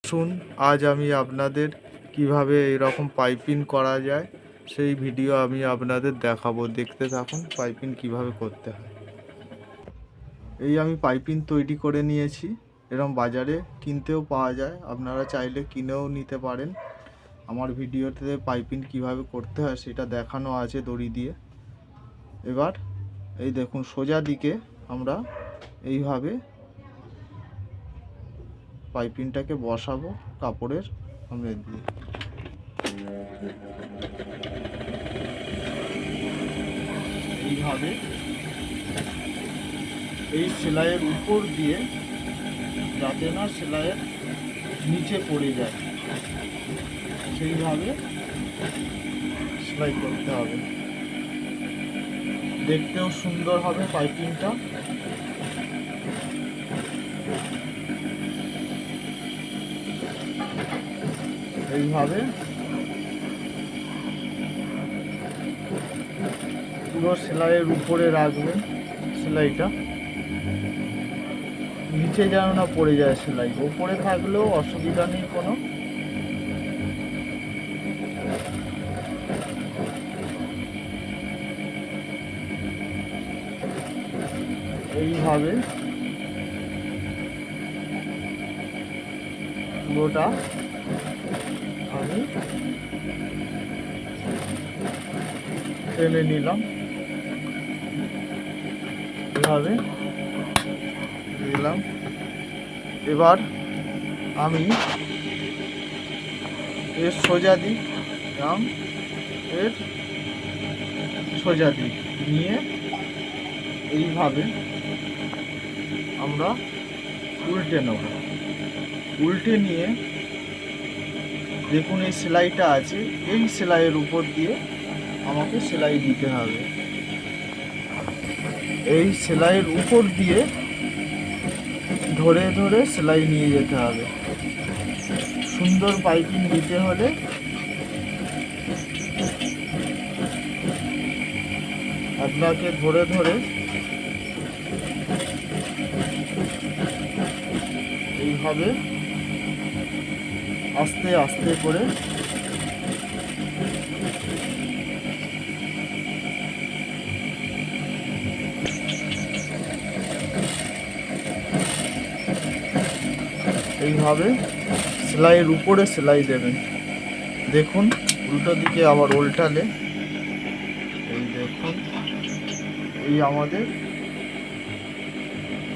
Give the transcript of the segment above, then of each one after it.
আসুন আজ আমি আপনাদের কিভাবে এরকম পাইপিং করা যায় সেই ভিডিও আমি আপনাদের দেখাবো। দেখতে থাকুন পাইপিং কিভাবে করতে হয়। এই আমি পাইপিং তৈরি করে নিয়েছি। এরকম বাজারে কিনতেও পাওয়া যায়, আপনারা চাইলে কিনেও নিতে পারেন। আমার ভিডিওতে পাইপিং কিভাবে করতে হয় সেটা দেখানো আছে দড়ি দিয়ে। এবার এই দেখুন সোজা দিকে আমরা এইভাবে পাইপিংটাকে বসাবো কাপড়ের সামনে দিয়ে। এইভাবে এই সেলাইয়ের উপর দিয়ে, যাতে না সেলাইয়ের নিচে পড়ে যায় সেইভাবে সেলাই করতে হবে। দেখতেও সুন্দর হবে পাইপিংটা। এইভাবে পুরো সেলাইয়ের উপরে রাখবেন সেলাইটা, নিচে যেন না পড়ে যায় সেলাই। উপরে থাকলেও অসুবিধা নেই কোনো। এইভাবে পুরোটা আমি টেনে নিলাম, এভাবে দিলাম। এবার আমি এর সোজা দিক এবং এর সোজা দিক নিয়ে এইভাবে আমরা উল্টে নেব। উল্টে নিয়ে দেখুন এই সেলাইটা আছে, এই সেলাইয়ের উপর দিয়ে আমাকে সেলাই দিতে হবে। এই সেলাইয়ের উপর দিয়ে ধরে ধরে সেলাই নিয়ে যেতে হবে। সুন্দর পাইপিং দিতে হলে আপনাকে ধরে ধরে এইভাবে আস্তে আস্তে করে এইভাবে সেলাইয়ের উপরে সেলাই দেবেন। দেখুন উল্টো দিকে আবার উল্টালে এই দেখুন এই আমাদের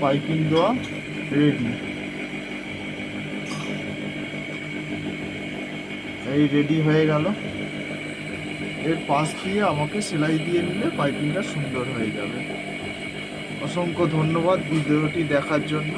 পাইপিং দেওয়া রেডি। এই রেডি হয়ে গেল। এর পাশ দিয়ে আমাকে সেলাই দিয়ে নিলে পাইপিংটা সুন্দর হয়ে যাবে। অসংখ্য ধন্যবাদ ভিডিওটি দেখার জন্য।